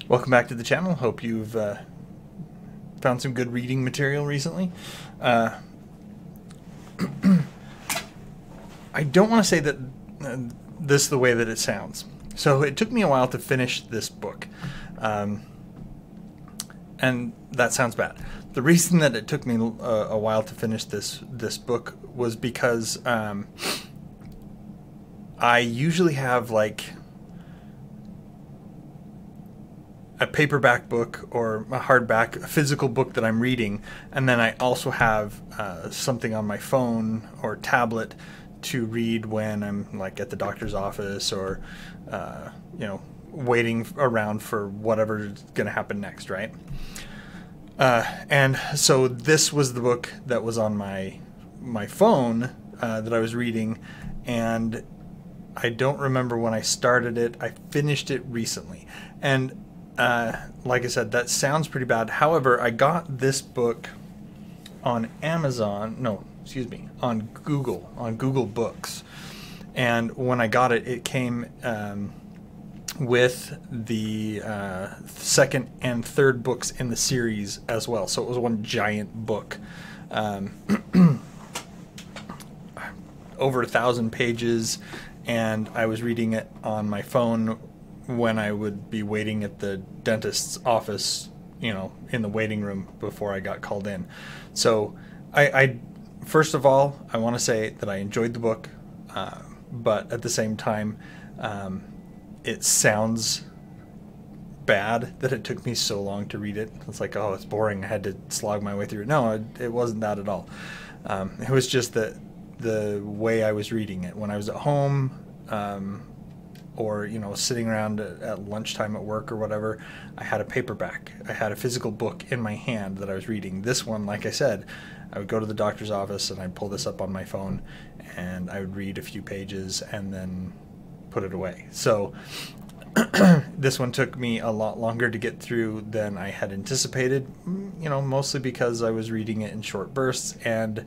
Welcome back to the channel. Hope you've found some good reading material recently. I don't want to say that this is the way that it sounds. So it took me a while to finish this book. And that sounds bad. The reason that it took me a while to finish this book was because I usually have like a paperback book or a hardback, a physical book that I'm reading, and then I also have something on my phone or tablet to read when I'm like at the doctor's office or waiting around for whatever's going to happen next, right? And so this was the book that was on my phone that I was reading, and I don't remember when I started it. I finished it recently, and like I said, that sounds pretty bad. However, I got this book on Amazon, on Google Books. And when I got it, it came with the second and third books in the series as well. So it was one giant book. Over 1,000 pages, and I was reading it on my phone when I would be waiting at the dentist's office, in the waiting room before I got called in. So I first of all, I want to say that I enjoyed the book, but at the same time, it sounds bad that it took me so long to read it. It's like, oh, it's boring, I had to slog my way through it. No, it wasn't that at all. It was just that the way I was reading it when I was at home, or sitting around at lunchtime at work or whatever. I had a paperback, I had a physical book in my hand that I was reading. This one, like I said, I would go to the doctor's office and I'd pull this up on my phone and I would read a few pages and then put it away. So this one took me a lot longer to get through than I had anticipated, mostly because I was reading it in short bursts, and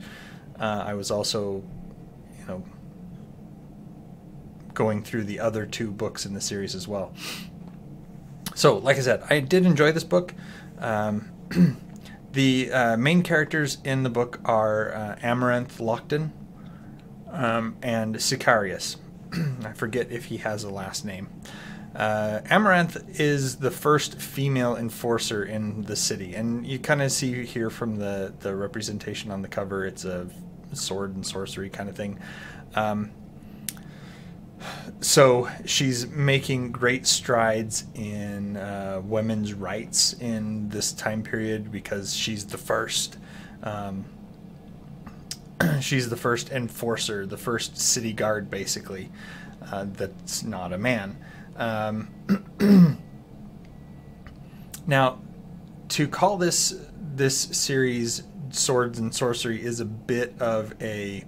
I was also going through the other two books in the series as well. So, like I said, I did enjoy this book. The main characters in the book are Amaranth Lockton and Sicarius. I forget if he has a last name. Amaranth is the first female enforcer in the city, and you kind of see here from the representation on the cover, it's a sword and sorcery kind of thing. So she's making great strides in women's rights in this time period because she's the first. She's the first enforcer, the first city guard, basically. That's not a man. Now, to call this series "Swords and Sorcery" is a bit of a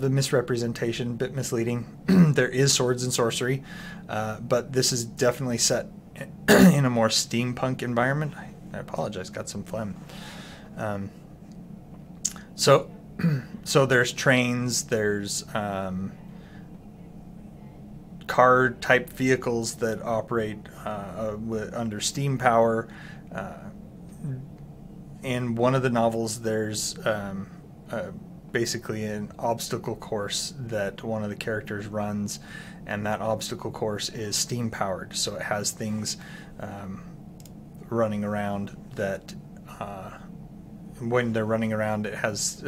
misrepresentation, a bit misleading. There is swords and sorcery, but this is definitely set in a more steampunk environment. I apologize, got some phlegm. So there's trains, there's car type vehicles that operate under steam power. In one of the novels, there's basically an obstacle course that one of the characters runs, and that obstacle course is steam powered, so it has things running around that when they're running around, it has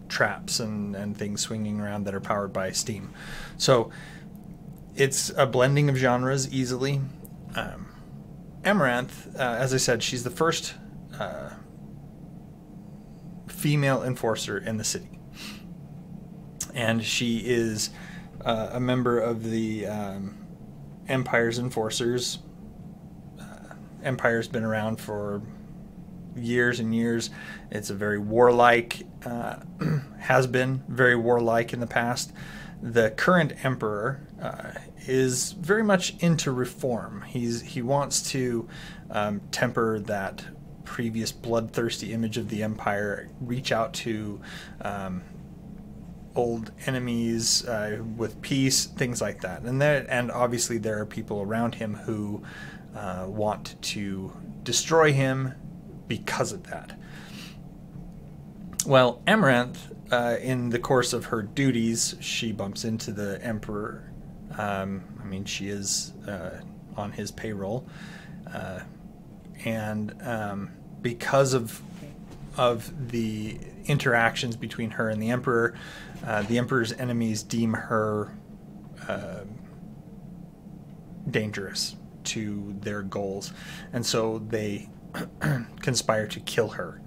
traps and things swinging around that are powered by steam. So it's a blending of genres easily. Amaranth, as I said, she's the first female enforcer in the city, and she is a member of the Empire's enforcers. Empire's been around for years and years. It's a very warlike, has been very warlike in the past. The current emperor is very much into reform. He wants to temper that previous bloodthirsty image of the Empire, reach out to old enemies with peace, things like that. And obviously there are people around him who want to destroy him because of that. Well, Amaranth, in the course of her duties, she bumps into the Emperor. I mean, she is on his payroll, and because of the interactions between her and the Emperor's enemies deem her dangerous to their goals, and so they conspire to kill her.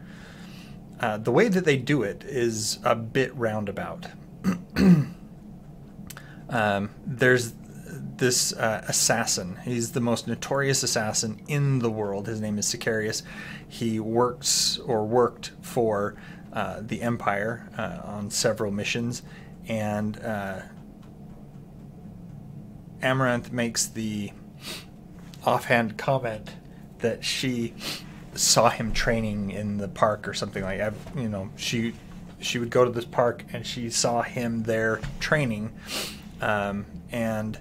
The way that they do it is a bit roundabout. There's this assassin. He's the most notorious assassin in the world. His name is Sicarius. He works or worked for the Empire on several missions, and Amaranth makes the offhand comment that she saw him training in the park or something like that. You know, she would go to this park and she saw him there training, and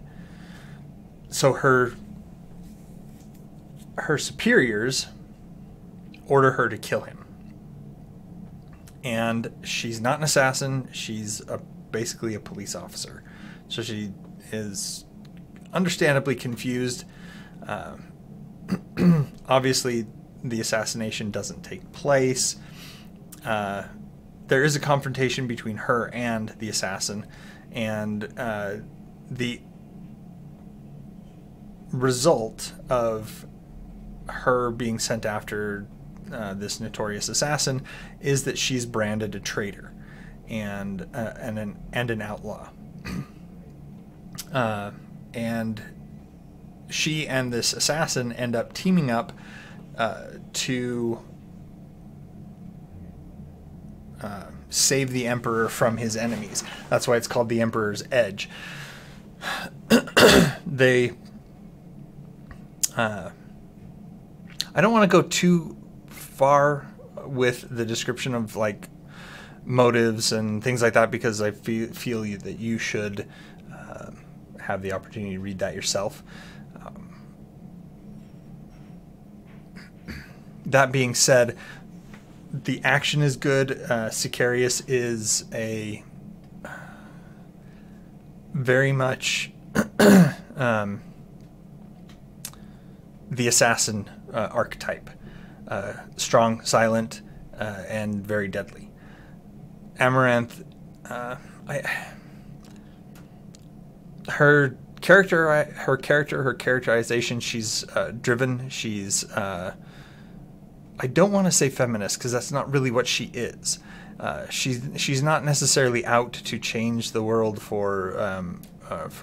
so her superiors order her to kill him. And she's not an assassin, she's basically a police officer. So she is understandably confused. Obviously, the assassination doesn't take place. There is a confrontation between her and the assassin, and the result of her being sent after this notorious assassin is that she's branded a traitor and an outlaw. And she and this assassin end up teaming up to save the Emperor from his enemies. That's why it's called the Emperor's Edge. They I don't want to go too far with the description of like motives and things like that, because I feel that you should have the opportunity to read that yourself. That being said, the action is good. Sicarius is a very much the assassin archetype. Strong, silent, and very deadly. Amaranth, her characterization, she's driven. She's I don't want to say feminist, because that's not really what she is. She's not necessarily out to change the world for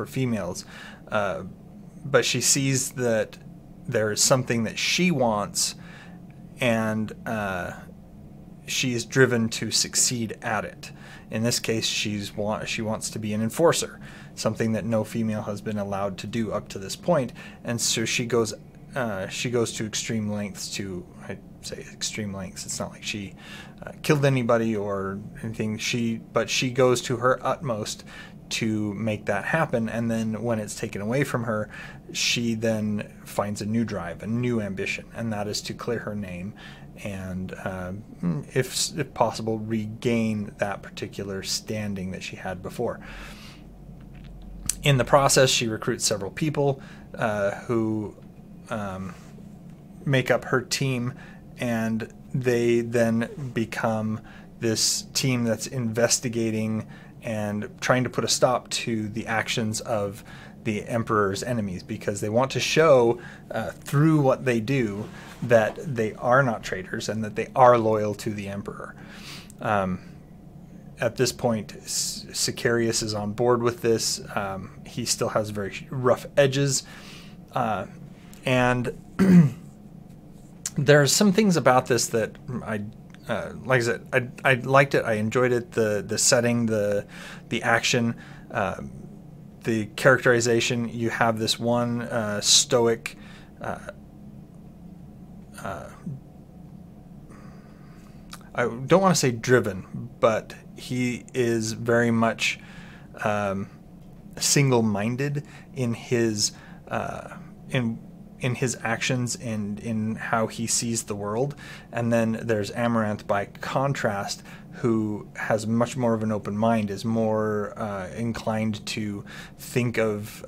females, but she sees that there is something that she wants, and she is driven to succeed at it. In this case, she wants to be an enforcer, something that no female has been allowed to do up to this point, and so she goes to extreme lengths to, I say extreme lengths, it's not like she killed anybody or anything, but she goes to her utmost to make that happen, and then when it's taken away from her, she then finds a new drive, a new ambition, and that is to clear her name and, if possible, regain that particular standing that she had before. In the process, she recruits several people who make up her team, and they then become this team that's investigating and trying to put a stop to the actions of the Emperor's enemies, because they want to show through what they do that they are not traitors and that they are loyal to the Emperor. At this point, Sicarius is on board with this. He still has very rough edges, and there are some things about this that like I said, I liked it. I enjoyed it. The setting, the action, the characterization. You have this one stoic, I don't want to say driven, but he is very much single-minded in his in his actions and in how he sees the world. And then there's Amaranth, by contrast, who has much more of an open mind, is more inclined to think of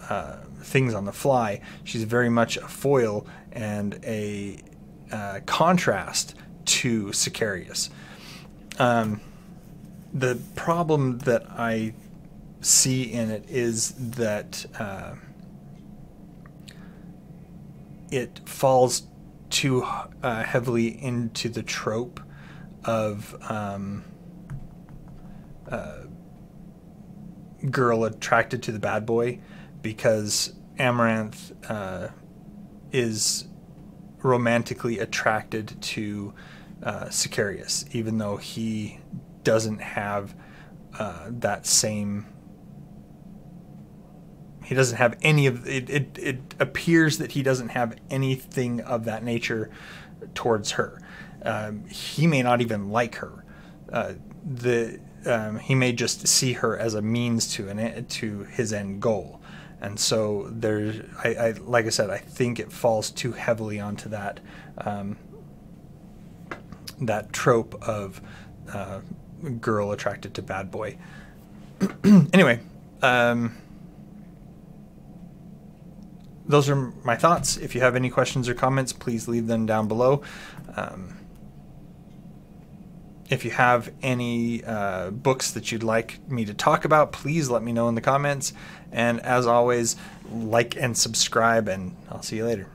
things on the fly. She's very much a foil and a contrast to Sicarius. The problem that I see in it is that it falls too heavily into the trope of girl attracted to the bad boy, because Amaranth is romantically attracted to Sicarius, even though he doesn't have that same. He doesn't have any of it. It appears that he doesn't have anything of that nature towards her. He may not even like her. He may just see her as a means to his end goal. And so there's, like I said, I think it falls too heavily onto that that trope of girl attracted to bad boy. Anyway. Those are my thoughts. If you have any questions or comments, please leave them down below. If you have any books that you'd like me to talk about, please let me know in the comments. And as always, like and subscribe, and I'll see you later.